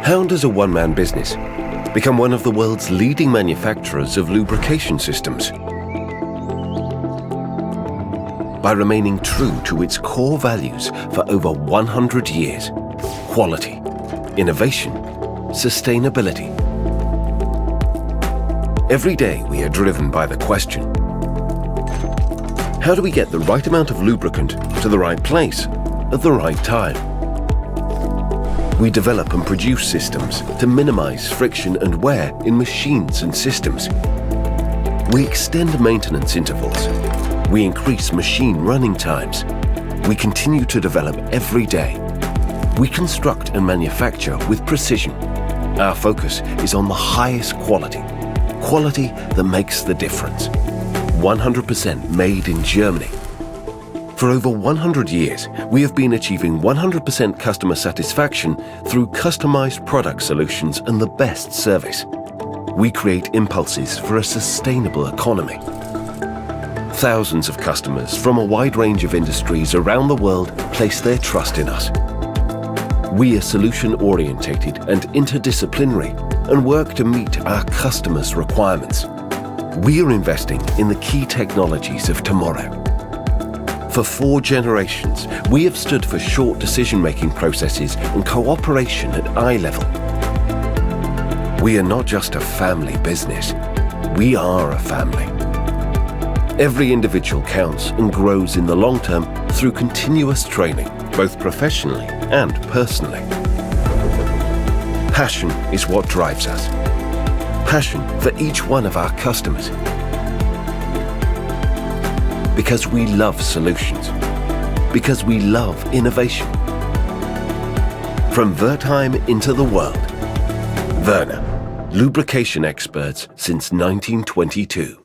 How does a one-man business become one of the world's leading manufacturers of lubrication systems? By remaining true to its core values for over 100 years: quality, innovation, sustainability. Every day we are driven by the question: how do we get the right amount of lubricant to the right place at the right time? We develop and produce systems to minimize friction and wear in machines and systems. We extend maintenance intervals. We increase machine running times. We continue to develop every day. We construct and manufacture with precision. Our focus is on the highest quality. Quality that makes the difference. 100% made in Germany. For over 100 years, we have been achieving 100% customer satisfaction through customized product solutions and the best service. We create impulses for a sustainable economy. Thousands of customers from a wide range of industries around the world place their trust in us. We are solution-orientated and interdisciplinary and work to meet our customers' requirements. We are investing in the key technologies of tomorrow. For 4 generations, we have stood for short decision-making processes and cooperation at eye level. We are not just a family business. We are a family. Every individual counts and grows in the long term through continuous training, both professionally and personally. Passion is what drives us. Passion for each one of our customers. Because we love solutions. Because we love innovation. From Wertheim into the world. WOERNER, lubrication experts since 1922.